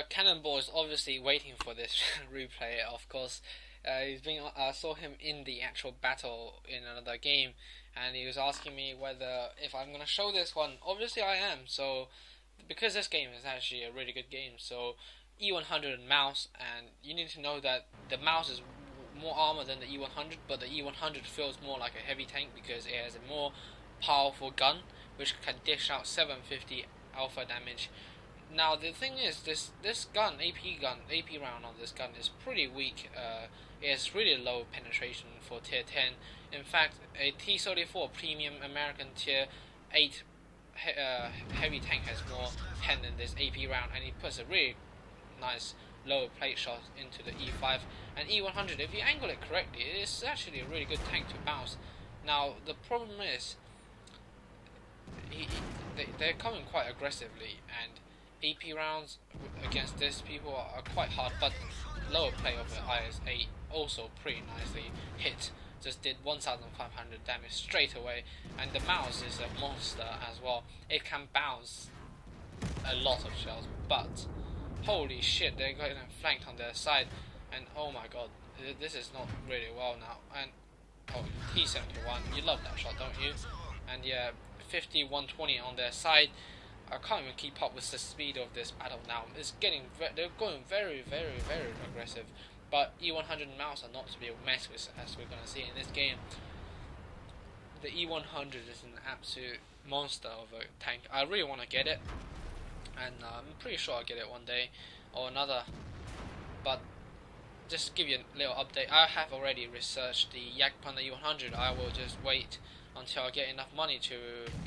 Cannonball is obviously waiting for this replay. Of course, I saw him in the actual battle in another game, and he was asking me whether if I'm gonna show this one. Obviously, I am. So, because this game is actually a really good game, so E100 and mouse, and you need to know that the mouse is more armor than the E100, but the E100 feels more like a heavy tank because it has a more powerful gun, which can dish out 750 alpha damage. Now the thing is, this gun, AP round on this gun is pretty weak. It has really low penetration for tier 10. In fact, a T-34 premium American tier 8 heavy tank has more pen than this AP round, and he puts a really nice lower plate shot into the E5 and E100. If you angle it correctly, it is actually a really good tank to bounce. Now the problem is, they're coming quite aggressively, and AP rounds against this people are quite hard, but lower plate of the IS-8 also pretty nicely hit. Just did 1500 damage straight away, and the mouse is a monster as well. It can bounce a lot of shells, but holy shit, they're getting flanked on their side, and oh my god, this is not really well now. And oh, T-71, you love that shot, don't you? And yeah, 50-120 on their side. I can't even keep up with the speed of this battle now. They're going very aggressive, but E100 mouse are not to be messed with, as we're gonna see in this game. The E100 is an absolute monster of a tank. I really want to get it, and I'm pretty sure I'll get it one day or another. But just to give you a little update, I have already researched the Yak Panda E100. I will just wait until I get enough money to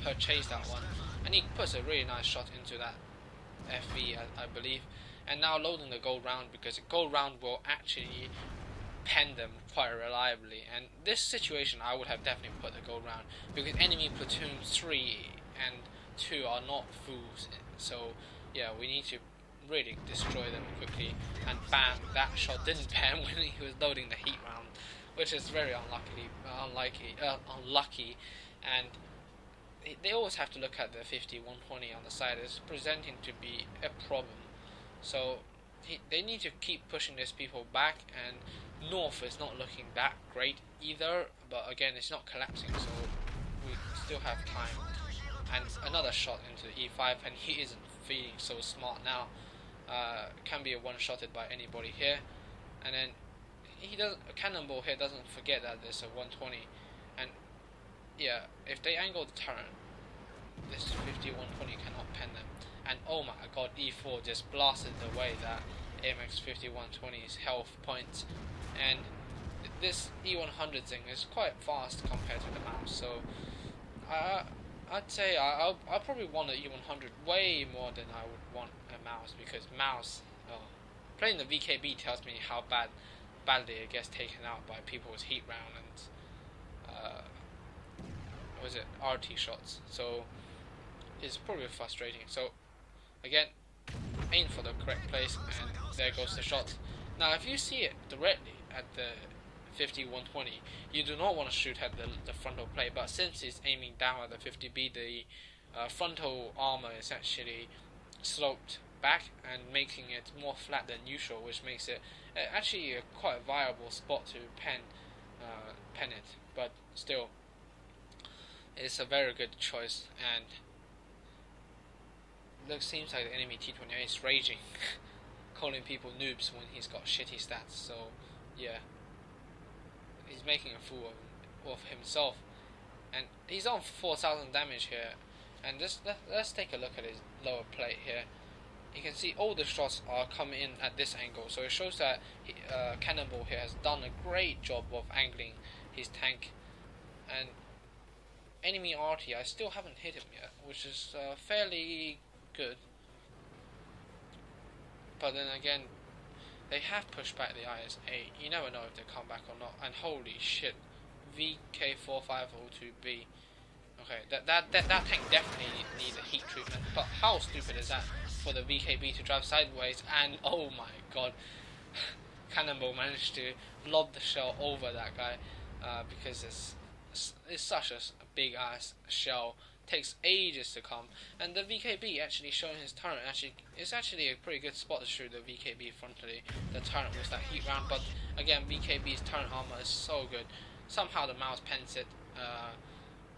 purchase that one. And he puts a really nice shot into that FV, I believe. And now loading the gold round, because the gold round will actually pen them quite reliably. And this situation, I would have definitely put the gold round, because enemy platoon 3 and 2 are not fools. So yeah, we need to really destroy them quickly. And bam, that shot didn't pan when he was loading the heat round, which is very unlucky. And they always have to look at the 50-120 on the side. It's presenting to be a problem. So they need to keep pushing these people back, and North is not looking that great either, but again, it's not collapsing, so we still have time. And another shot into the E5, and he isn't feeling so smart now. Can be one-shotted by anybody here, and then Cannonball here doesn't forget that there's a 120, and yeah, if they angle the turret, this 50-120 cannot pen them. And oh my god, E4 just blasted away that AMX 50-120's health points, and this E100 thing is quite fast compared to the mouse. So I'd say I'll probably want an E100 way more than I would want a mouse, because mouse, playing the VKB tells me how badly it gets taken out by people with heat round and RT shots. So it's probably frustrating. So again, aim for the correct place, and there goes the shot. Now if you see it directly at the 50-120, you do not want to shoot at the frontal plate, but since it's aiming down at the 50B, the frontal armor is actually sloped back and making it more flat than usual, which makes it actually a quite viable spot to pen it. But still, it's a very good choice, and it seems like the enemy T-28 is raging, calling people noobs when he's got shitty stats. So yeah, he's making a fool of himself, and he's on 4,000 damage here. And let's take a look at his lower plate here. You can see all the shots are coming in at this angle, so it shows that Cannonball here has done a great job of angling his tank. And enemy RT, I still haven't hit him yet, which is fairly good. But then again, they have pushed back the IS-8. You never know if they come back or not. And holy shit, VK4502B. Okay, that tank definitely needs a heat treatment. But how stupid is that for the VKB to drive sideways? And oh my god, Cannonball managed to lob the shell over that guy, because it's such a big ass shell takes ages to come, and the VKB actually showing his turret is actually a pretty good spot to shoot the VKB frontally, the turret with that heat round. But again, VKB's turret armor is so good. Somehow the mouse pens it,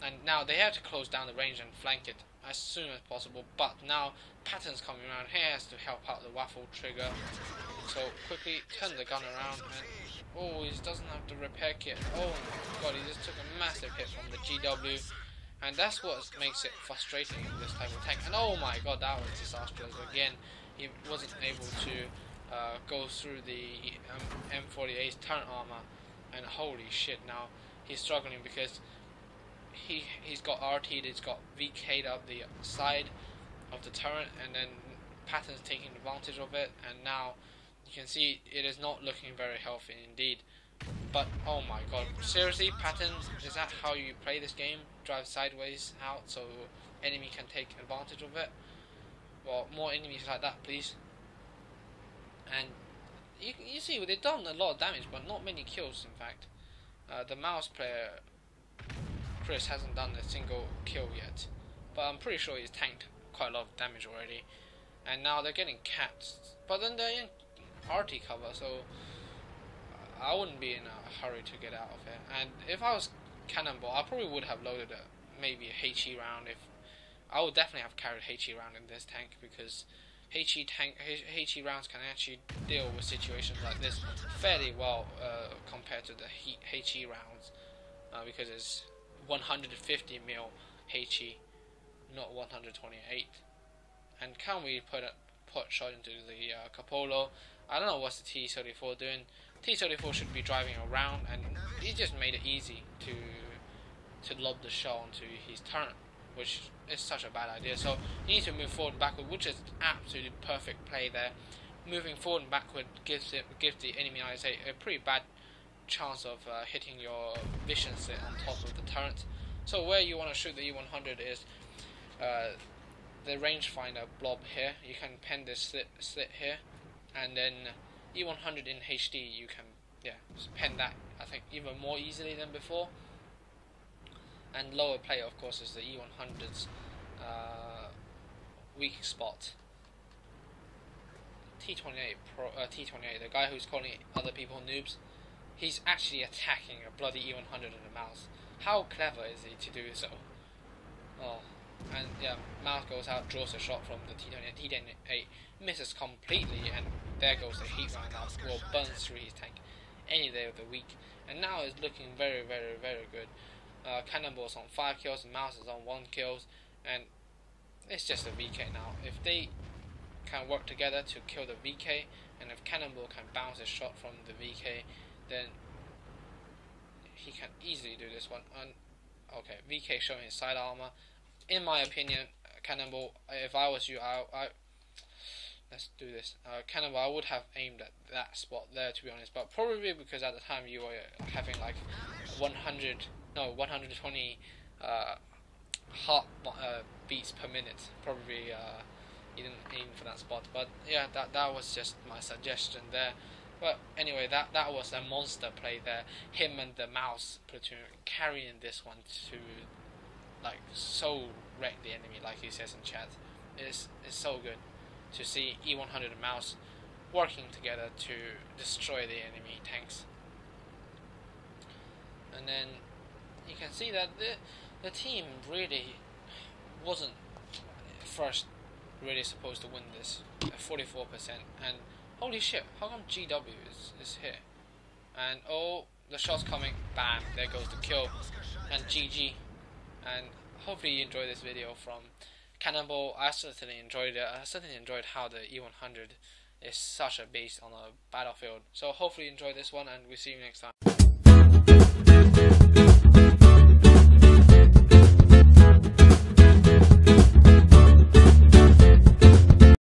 and now they have to close down the range and flank it as soon as possible. But now Platoon's coming around. He has to help out the waffle trigger. So quickly turn the gun around, and oh, he doesn't have the repair kit. Oh my god, he just took a massive hit from the GW. And that's what makes it frustrating in this type of tank. And oh my god, that was disastrous. Again, he wasn't able to go through the M48's turret armor. And holy shit, now he's struggling because he's got RT'd, he's got VK'd up the side of the turret, and then Platoon's taking advantage of it. And now you can see it is not looking very healthy indeed. But oh my god, seriously, Platoon, is that how you play this game? Drive sideways out so enemy can take advantage of it? Well, more enemies like that, please. And you see, they've done a lot of damage, but not many kills, in fact. The mouse player, Chris, hasn't done a single kill yet, but I'm pretty sure he's tanked quite a lot of damage already. And now they're getting capped, but then they're in RT cover, so I wouldn't be in a hurry to get out of here. And if I was Cannonball, I probably would have loaded maybe a HE round. If I would definitely have carried HE round in this tank, because HE rounds can actually deal with situations like this fairly well compared to the HE rounds, because it's 150 mil HE, not 128. And can we put shot into the Capolo? I don't know what's the T-34 doing. T-34 should be driving around, and he just made it easy to lob the shot onto his turret, which is such a bad idea. So you need to move forward and backward, which is absolutely perfect play there. Moving forward and backward gives the enemy ISA a pretty bad chance of hitting your vision slit on top of the turret. So where you want to shoot the E100 is the rangefinder blob here. You can pen this slit here, and then E100 in HD you can pen that, I think, even more easily than before. And lower plate, of course, is the E100's weak spot. T28, the guy who's calling other people noobs, he's actually attacking a bloody E100 in the mouse. How clever is he to do so? Oh, and yeah, mouse goes out, draws a shot from the T28. T28 misses completely, and there goes the heat round. Now will burns through his tank any day of the week. And now it's looking very, very, very good. Cannonball's on 5 kills, and mouse is on 1 kill, and it's just a VK now. If they can work together to kill the VK, and if Cannonball can bounce a shot from the VK, then he can easily do this one. And okay, VK showing his side armor. In my opinion, Cannonball, if I was you, I let's do this. Cannonball, I would have aimed at that spot there, to be honest, but probably because at the time you were having like 120 heart beats per minute. Probably you didn't aim for that spot, but yeah, that was just my suggestion there. But anyway, that was a monster play there. Him and the mouse platoon carrying this one to like so wreck the enemy, like he says in chat. It's so good to see E100 and mouse working together to destroy the enemy tanks. And then you can see that the team really wasn't first really supposed to win this at 44%, and holy shit, how come GW is here? And oh, the shot's coming, bam, there goes the kill, and GG. And hopefully you enjoyed this video from Cannonball. I certainly enjoyed it. I certainly enjoyed how the E100 is such a beast on a battlefield. So hopefully you enjoyed this one, and we'll see you next time.